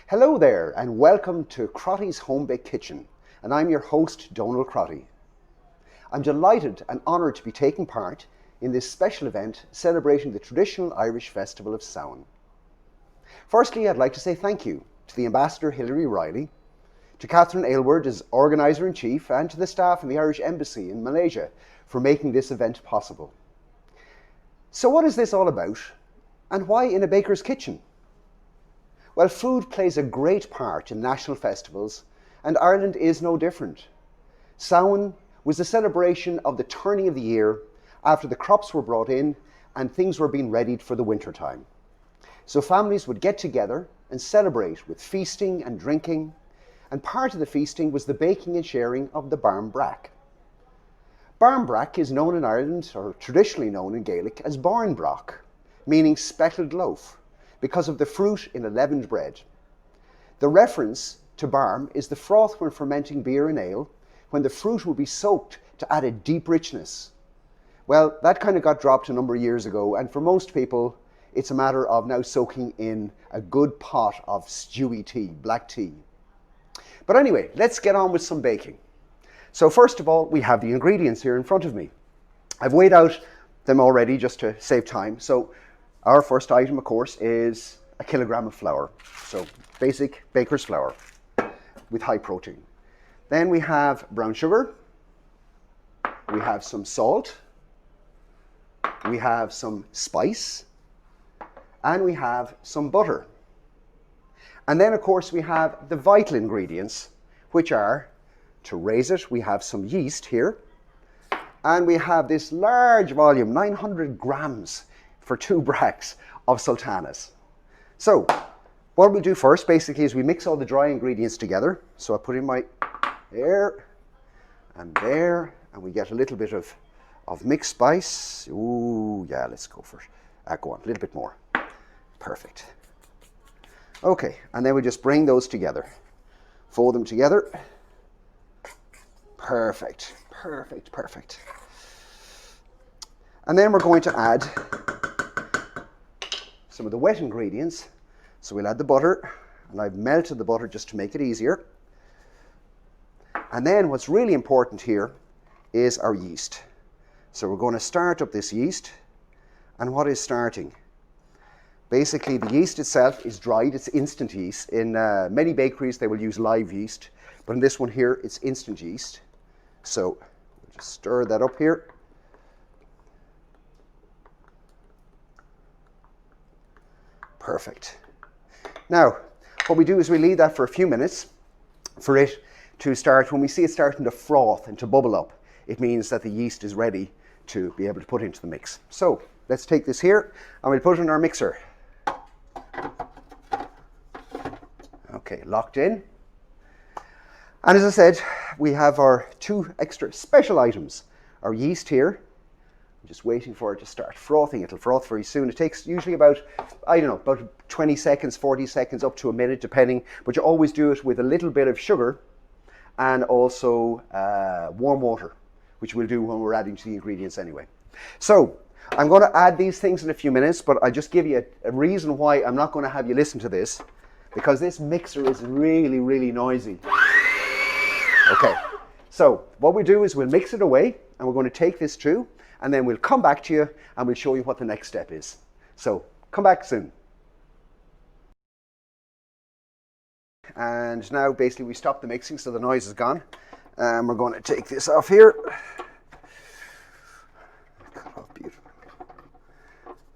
Hello there and welcome to Crotty's Home Baked Kitchen, and I'm your host Donal Crotty. I'm delighted and honoured to be taking part in this special event celebrating the traditional Irish festival of Samhain. Firstly, I'd like to say thank you to the Ambassador Hilary Riley, to Catherine Aylward as Organiser-in-Chief, and to the staff in the Irish Embassy in Malaysia for making this event possible. So what is this all about, and why in a baker's kitchen? Well, food plays a great part in national festivals, and Ireland is no different. Samhain was the celebration of the turning of the year after the crops were brought in and things were being readied for the winter time. So families would get together and celebrate with feasting and drinking, and part of the feasting was the baking and sharing of the Barm Brack. Barm Brack is known in Ireland, or traditionally known in Gaelic, as Barm Brack, meaning speckled loaf, because of the fruit in a leavened bread. The reference to barm is the froth when fermenting beer and ale, when the fruit will be soaked to add a deep richness. Well, that kind of got dropped a number of years ago, and for most people, it's a matter of now soaking in a good pot of stewy tea, black tea. But anyway, let's get on with some baking. So first of all, we have the ingredients here in front of me. I've weighed out them already just to save time. So our first item, of course, is a kilogram of flour. So basic baker's flour with high protein. Then we have brown sugar. We have some salt. We have some spice. And we have some butter. And then, of course, we have the vital ingredients, which are, to raise it, we have some yeast here. And we have this large volume, 900 grams, for 2 bracks of sultanas. So what we'll do first basically is we mix all the dry ingredients together. So I put in my there, and we get a little bit of mixed spice. Ooh, yeah, let's go for it. Go on, a little bit more. Perfect. Okay, and then we just bring those together. Fold them together. Perfect, perfect, perfect. And then we're going to add some of the wet ingredients. So we'll add the butter, and I've melted the butter just to make it easier. And then what's really important here is our yeast. So we're going to start up this yeast. And what is starting? Basically, the yeast itself is dried. It's instant yeast. In many bakeries, they will use live yeast. But in this one here, it's instant yeast. So we'll just stir that up here. Perfect. Now, what we do is we leave that for a few minutes for it to start. When we see it starting to froth and to bubble up, it means that the yeast is ready to be able to put into the mix. So let's take this here and we'll put it in our mixer. Okay, locked in. And as I said, we have our 2 extra special items. Our yeast here. I'm just waiting for it to start frothing. It'll froth very soon. It takes usually about, I don't know, about 20 seconds, 40 seconds, up to a minute, depending. But you always do it with a little bit of sugar and also warm water, which we'll do when we're adding to the ingredients anyway. So I'm going to add these things in a few minutes, but I'll just give you a reason why I'm not going to have you listen to this, because this mixer is really, really noisy. Okay, so what we do is we'll mix it away, and we're going to take this through, and then we'll come back to you and we'll show you what the next step is. So come back soon. And now basically we stop the mixing so the noise is gone. And we're going to take this off here. Cut off beautiful.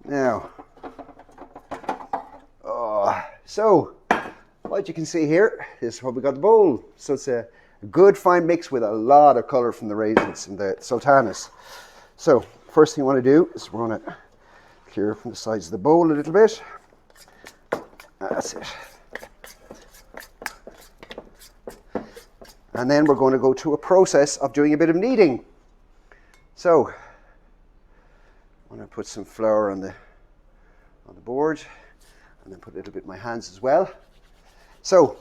Now, so what you can see here is what we got the bowl. So it's a good fine mix with a lot of colour from the raisins and the sultanas. So first thing you want to do is we're going to clear from the sides of the bowl a little bit. That's it. And then we're going to go to a process of doing a bit of kneading. So I'm going to put some flour on the board, and then put a little bit in my hands as well. So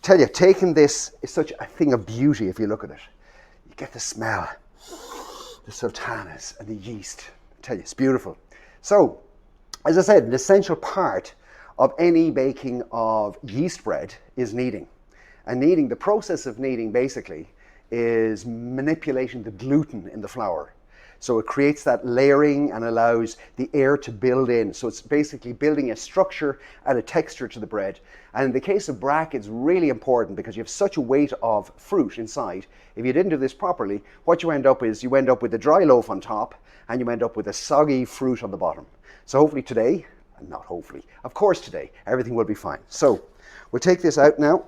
tell you, taking this is such a thing of beauty if you look at it. You get the smell. The sultanas and the yeast. I tell you, it's beautiful. So, as I said, an essential part of any baking of yeast bread is kneading. And kneading, the process of kneading basically is manipulating the gluten in the flour. So it creates that layering and allows the air to build in. So it's basically building a structure and a texture to the bread. And in the case of brack, it's really important because you have such a weight of fruit inside. If you didn't do this properly, what you end up with a dry loaf on top and you end up with a soggy fruit on the bottom. So hopefully today, not hopefully, of course today, everything will be fine. So we'll take this out now.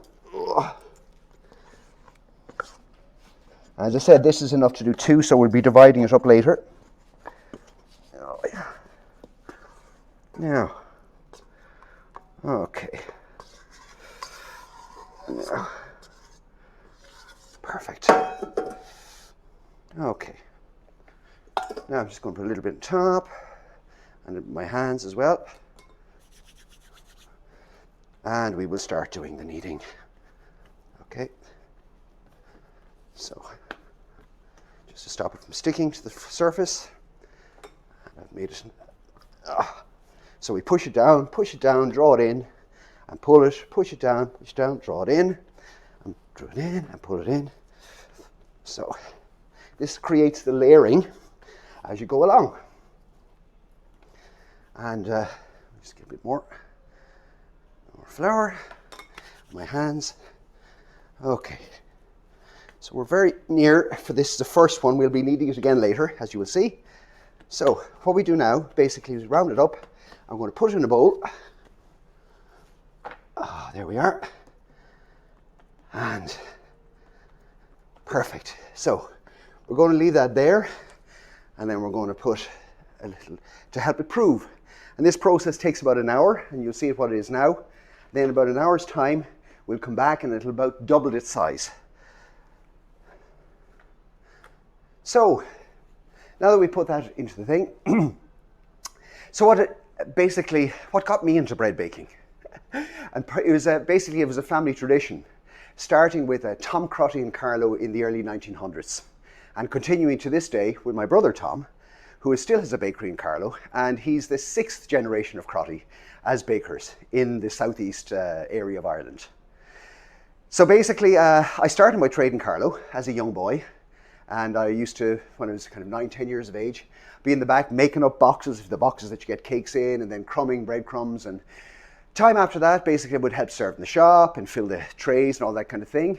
As I said, this is enough to do 2, so we'll be dividing it up later. Now, okay. Now, perfect. Okay. Now I'm just going to put a little bit on top, and in my hands as well. And we will start doing the kneading. Okay. So, just to stop it from sticking to the surface. I've made it. So we push it down, draw it in, and pull it, push it down, draw it in, and draw it in, and pull it in. So this creates the layering as you go along. And just get a bit more flour, my hands. Okay. So we're very near for this, the first one. We'll be kneading it again later, as you will see. So what we do now, basically, is round it up. I'm going to put it in a bowl. There we are. And perfect. So we're going to leave that there, and then we're going to put a little to help it prove. And this process takes about an hour, and you'll see what it is now. Then in about an hour's time, we'll come back and it'll about double its size. So, now that we put that into the thing, so what got me into bread baking? And it was basically a family tradition, starting with Tom Crotty and Carlo in the early 1900s, and continuing to this day with my brother Tom, who still has a bakery in Carlo, and he's the 6th generation of Crotty as bakers in the southeast area of Ireland. So basically, I started my trade in Carlo as a young boy. And I used to, when I was kind of 9, 10 years of age, be in the back making up boxes, the boxes that you get cakes in, and then crumbing breadcrumbs. And time after that, basically I would help serve in the shop and fill the trays and all that kind of thing.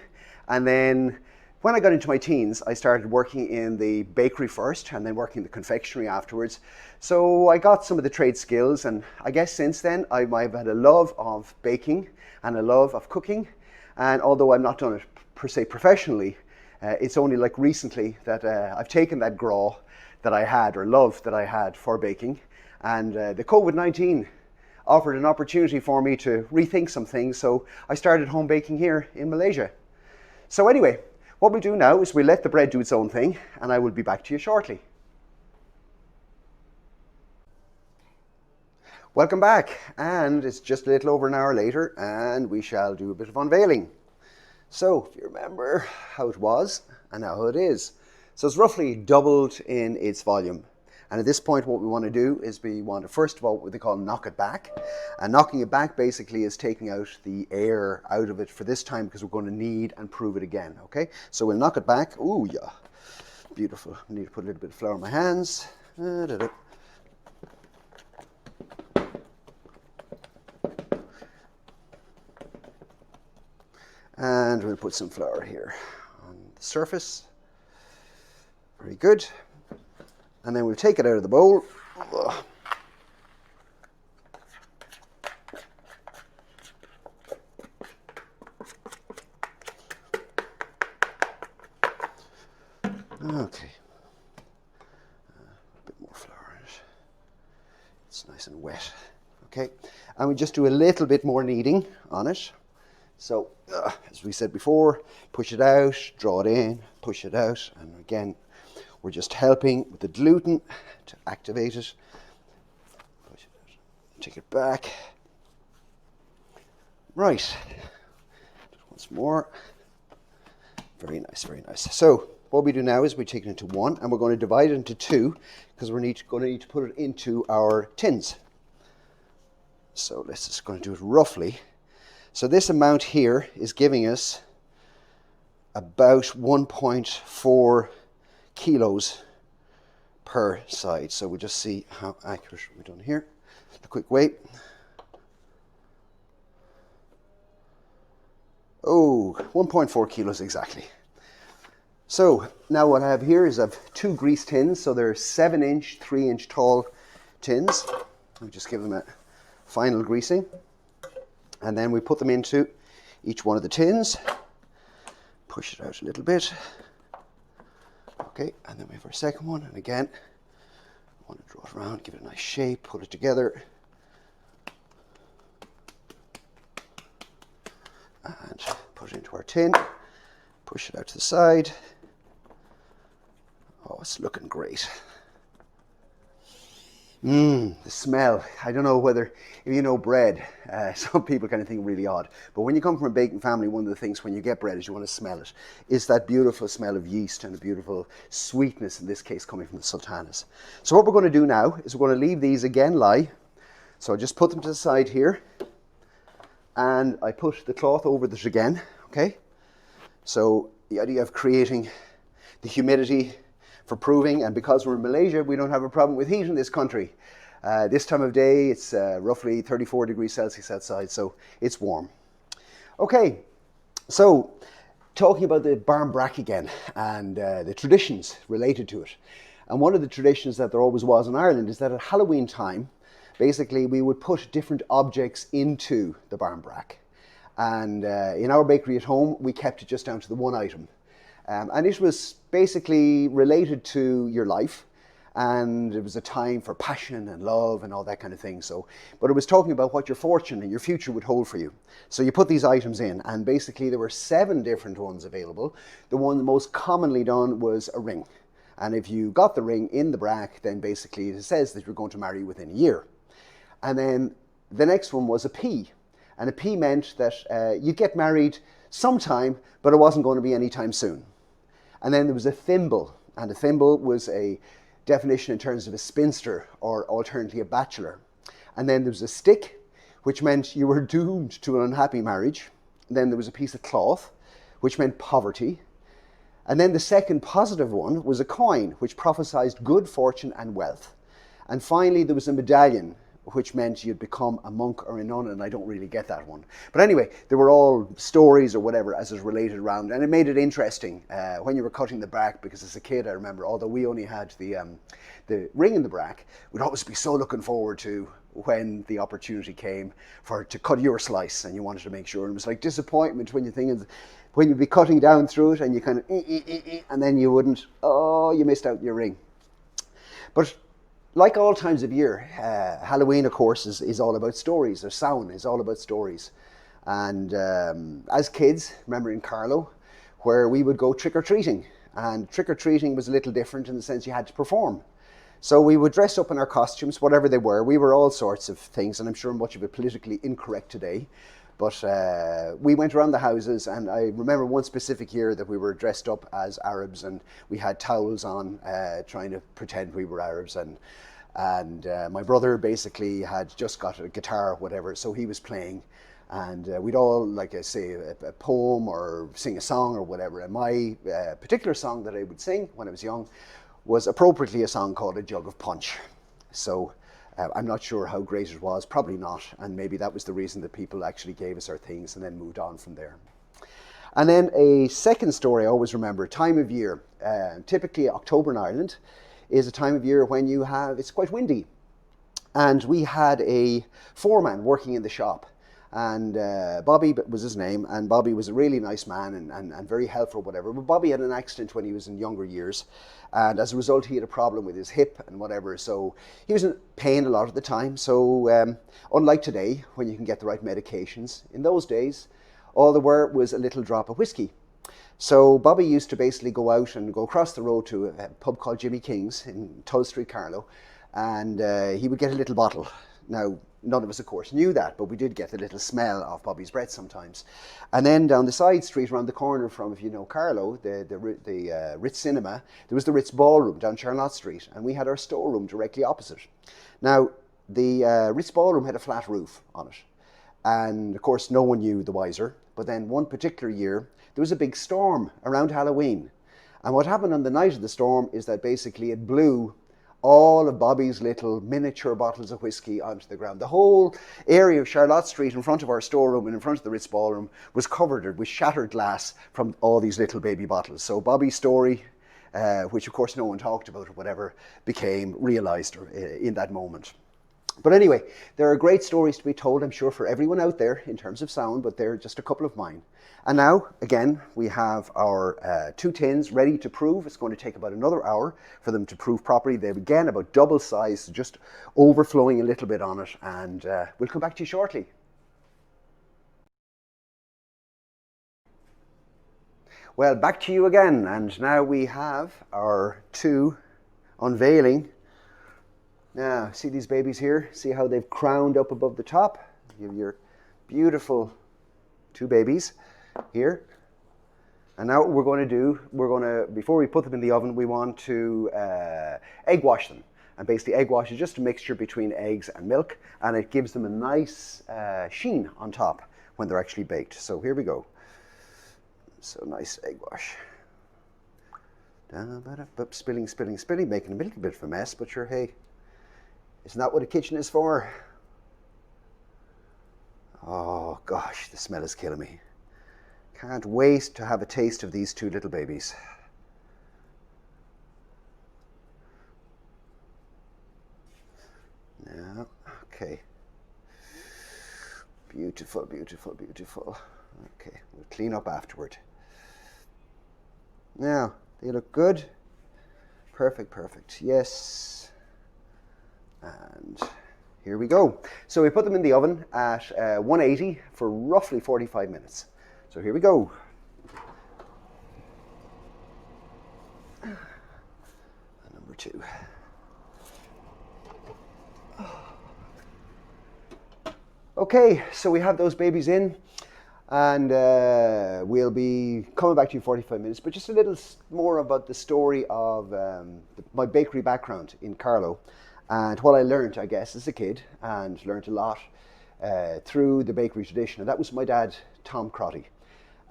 And then when I got into my teens, I started working in the bakery first and then working in the confectionery afterwards. So I got some of the trade skills, and I guess since then I've had a love of baking and a love of cooking. And although I've not done it per se professionally, it's only like recently that I've taken that graw that I had, or love that I had for baking, and the COVID-19 offered an opportunity for me to rethink some things, so I started home baking here in Malaysia. So anyway, what we'll do now is we'll let the bread do its own thing, and I will be back to you shortly. Welcome back, and it's just a little over an hour later, and we shall do a bit of unveiling. So, if you remember how it was and how it is. So it's roughly doubled in its volume. And at this point, what we want to do is we want to, first of all, what they call knock it back. And knocking it back basically is taking out the air out of it for this time, because we're going to knead and prove it again, okay? So we'll knock it back. Ooh, yeah, beautiful. I need to put a little bit of flour in my hands. And we'll put some flour here on the surface. Very good. And then we'll take it out of the bowl. Okay. A bit more flour in it. It's nice and wet. Okay. And we just do a little bit more kneading on it. So, as we said before, push it out, draw it in, push it out, and again, we're just helping with the gluten to activate it. Push it out, take it back. Right, once more. Very nice, very nice. So, what we do now is we take it into one, and we're going to divide it into two, because we're going to need to put it into our tins. So let's just going to do it roughly. So this amount here is giving us about 1.4 kilos per side. So we'll just see how accurate we're done here. The quick weight. Oh, 1.4 kilos exactly. So now what I have here is I have 2 grease tins. So they're 7-inch, 3-inch tall tins. We just give them a final greasing. And then we put them into each one of the tins. Push it out a little bit. Okay, and then we have our second one. And again, I want to draw it around, give it a nice shape, put it together. And put it into our tin. Push it out to the side. Oh, it's looking great. The smell. I don't know whether, if you know bread, some people kind of think really odd. But when you come from a baking family, one of the things when you get bread is you want to smell it. It's that beautiful smell of yeast and a beautiful sweetness, in this case, coming from the sultanas. So what we're going to do now is we're going to leave these again lie. So I just put them to the side here. And I put the cloth over this again, okay? So the idea of creating the humidity for proving, and because we're in Malaysia, we don't have a problem with heat in this country. This time of day, it's roughly 34 degrees Celsius outside, so it's warm. Okay, so talking about the Barm Brack again, and the traditions related to it. And one of the traditions that there always was in Ireland is that at Halloween time, basically we would put different objects into the Barm Brack. And in our bakery at home, we kept it just down to the one item. And it was basically related to your life, and it was a time for passion and love and all that kind of thing. So, but it was talking about what your fortune and your future would hold for you. So you put these items in, and basically there were 7 different ones available. The one most commonly done was a ring. And if you got the ring in the brack, then basically it says that you're going to marry within a year. And then the next one was a pea. And a pea meant that you'd get married sometime, but it wasn't going to be anytime soon. And then there was a thimble, and a thimble was a definition in terms of a spinster or alternately a bachelor. And then there was a stick, which meant you were doomed to an unhappy marriage. And then there was a piece of cloth, which meant poverty. And then the second positive one was a coin, which prophesied good fortune and wealth. And finally, there was a medallion, which meant you'd become a monk or a nun, and I don't really get that one. But anyway, they were all stories or whatever as is related around, and it made it interesting when you were cutting the brack, because as a kid, I remember, although we only had the ring in the brack, we'd always be so looking forward to when the opportunity came to cut your slice, and you wanted to make sure. And it was like disappointment when you think, when you'd be cutting down through it, and you kind of, and then you wouldn't, oh, you missed out your ring. But like all times of year, Halloween, of course, is all about stories. Or Samhain is all about stories. And as kids, remember in Carlow, where we would go trick-or-treating. And trick-or-treating was a little different in the sense you had to perform. So we would dress up in our costumes, whatever they were. We were all sorts of things, and I'm sure much of it politically incorrect today. But we went around the houses, and I remember one specific year that we were dressed up as Arabs, and we had towels on, trying to pretend we were Arabs. And my brother basically had just got a guitar or whatever, so he was playing. And we'd all, like I say, a poem or sing a song or whatever. And my particular song that I would sing when I was young was appropriately a song called A Jug of Punch. So I'm not sure how great it was, probably not, and maybe that was the reason that people actually gave us our things and then moved on from there. And then a second story I always remember, time of year, typically October in Ireland is a time of year when it's quite windy. And we had a foreman working in the shop, and Bobby was his name, and Bobby was a really nice man and very helpful, whatever. But Bobby had an accident when he was in younger years, and as a result he had a problem with his hip and whatever, so he was in pain a lot of the time. So unlike today, when you can get the right medications, in those days all there was a little drop of whiskey. So Bobby used to basically go out and go across the road to a pub called Jimmy King's in Tull Street, Carlow, and he would get a little bottle. Now, none of us, of course, knew that, but we did get a little smell of Bobby's breath sometimes. And then down the side street, around the corner from, if you know Carlow, the Ritz Cinema, there was the Ritz Ballroom down Charlotte Street, and we had our storeroom directly opposite. Now, the Ritz Ballroom had a flat roof on it. And of course, no one knew the wiser. But then one particular year, there was a big storm around Halloween. And what happened on the night of the storm is that basically it blew all of Bobby's little miniature bottles of whiskey onto the ground. The whole area of Charlotte Street in front of our storeroom and in front of the Ritz Ballroom was covered with shattered glass from all these little baby bottles. So Bobby's story, which of course no one talked about or whatever, became realised in that moment. But anyway, there are great stories to be told, I'm sure, for everyone out there in terms of sound, but they're just a couple of mine. And now, again, we have our 2 tins ready to prove. It's going to take about another hour for them to prove properly. They're, again, about double size, just overflowing a little bit on it. And we'll come back to you shortly. Well, back to you again. And now we have our 2 unveiling. Now, see these babies here? See how they've crowned up above the top? You have your beautiful 2 babies here. And now what we're going to do, before we put them in the oven, we want to egg wash them. And basically egg wash is just a mixture between eggs and milk, and it gives them a nice sheen on top when they're actually baked. So here we go. So nice egg wash. Spilling, spilling, spilling, making a little bit of a mess, but sure, hey. Isn't that what a kitchen is for? Oh gosh, the smell is killing me. Can't wait to have a taste of these 2 little babies. Yeah, okay. Beautiful, beautiful, beautiful. Okay, we'll clean up afterward. Now, they look good. Perfect, perfect. Yes. And here we go. So we put them in the oven at 180 for roughly 45 minutes. So here we go. And number 2. Okay, so we have those babies in, and we'll be coming back to you in 45 minutes, but just a little more about the story of my bakery background in Carlow. And what I learned, I guess, as a kid, and learned a lot through the bakery tradition. And that was my dad, Tom Crotty.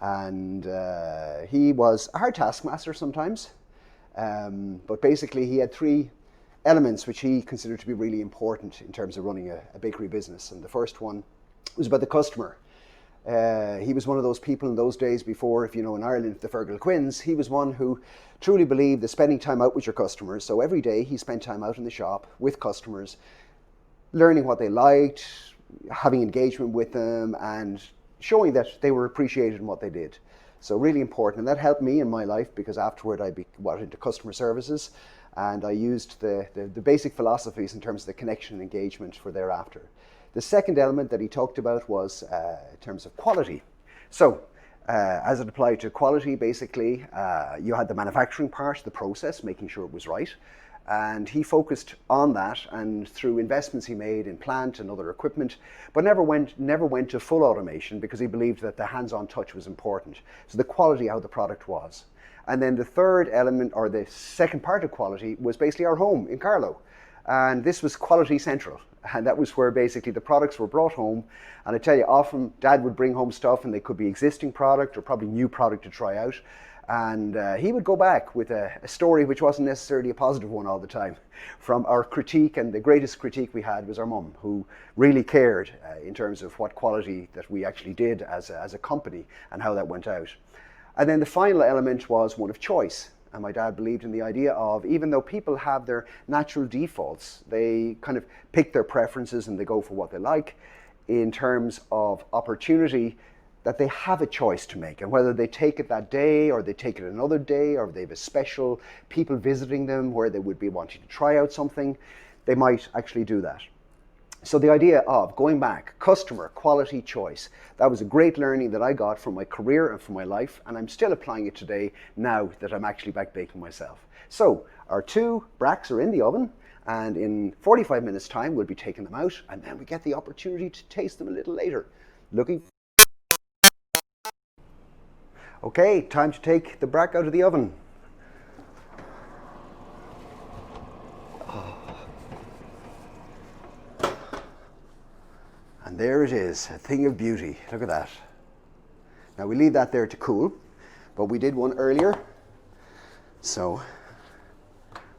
And he was a hard taskmaster sometimes. But basically, he had 3 elements which he considered to be really important in terms of running a bakery business. And the first one was about the customer. He was one of those people in those days before, if you know, in Ireland, the Fergal Quinns, he was one who truly believed that spending time out with your customers. So every day he spent time out in the shop with customers, learning what they liked, having engagement with them, and showing that they were appreciated in what they did. So really important. And that helped me in my life, because afterward I went into customer services, and I used the basic philosophies in terms of the connection and engagement for thereafter. The second element that he talked about was in terms of quality. So as it applied to quality, basically, you had the manufacturing part, the process, making sure it was right. And he focused on that, and through investments he made in plant and other equipment, but never went to full automation, because he believed that the hands-on touch was important. So the quality, how the product was. And then the third element, or the second part of quality, was basically our home in Carlow. And this was quality central. And that was where basically the products were brought home. And I tell you, often Dad would bring home stuff, and they could be existing product or probably new product to try out. And he would go back with a story which wasn't necessarily a positive one all the time. From our critique, and the greatest critique we had was our mum, who really cared in terms of what quality that we actually did as a company and how that went out. And then the final element was one of choice. And my dad believed in the idea of, even though people have their natural defaults, they kind of pick their preferences and they go for what they like. In terms of opportunity, that they have a choice to make, and whether they take it that day or they take it another day, or they have a special people visiting them where they would be wanting to try out something, they might actually do that. So the idea of going back, customer, quality, choice, that was a great learning that I got from my career and from my life, and I'm still applying it today now that I'm actually back baking myself. So our 2 bracks are in the oven, and in 45 minutes time we'll be taking them out, and then we get the opportunity to taste them a little later. Okay, time to take the brack out of the oven. And there it is, a thing of beauty. Look at that. Now we leave that there to cool, but we did one earlier. So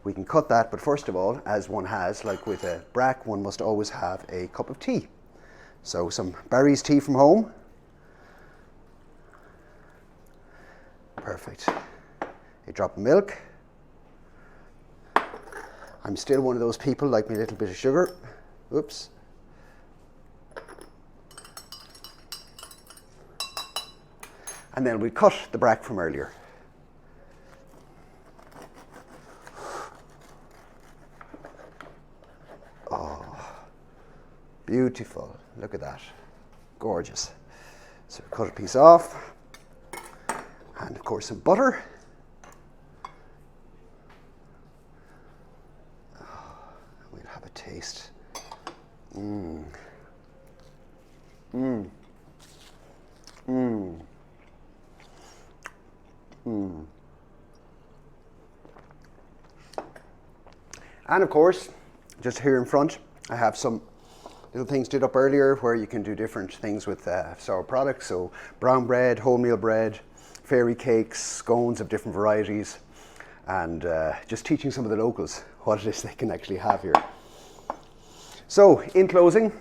we can cut that, but first of all, as one has, like with a brack, one must always have a cup of tea. So some Barry's tea from home. Perfect. A drop of milk. I'm still one of those people like me a little bit of sugar. Oops. And then we cut the brack from earlier. Oh, beautiful. Look at that. Gorgeous. So cut a piece off. And of course some butter. We'll have a taste. Mmm. Mmm. Mmm. Mmm. And of course, just here in front, I have some little things did up earlier where you can do different things with sour products. So brown bread, wholemeal bread, fairy cakes, scones of different varieties, and just teaching some of the locals what it is they can actually have here. So in closing,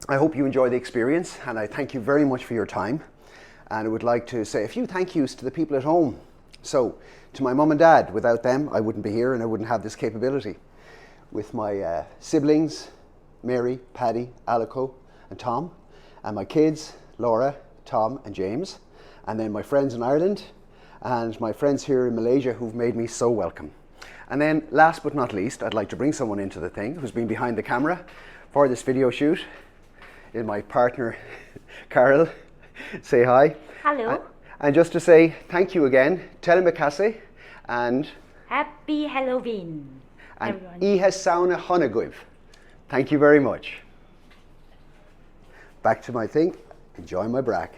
I hope you enjoy the experience, and I thank you very much for your time. And I would like to say a few thank yous to the people at home. So to my mum and dad, without them I wouldn't be here and I wouldn't have this capability. With my siblings, Mary, Paddy, Alico and Tom, and my kids, Laura, Tom and James, and then my friends in Ireland and my friends here in Malaysia who've made me so welcome. And then last but not least, I'd like to bring someone into the thing who's been behind the camera for this video shoot. Is my partner, Carol. Say hi. Hello. And just to say thank you again, Telemakase, and Happy Halloween, and everyone. Ihe Sauna Honaguiv. Thank you very much. Back to my thing, enjoy my brack.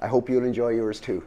I hope you'll enjoy yours too.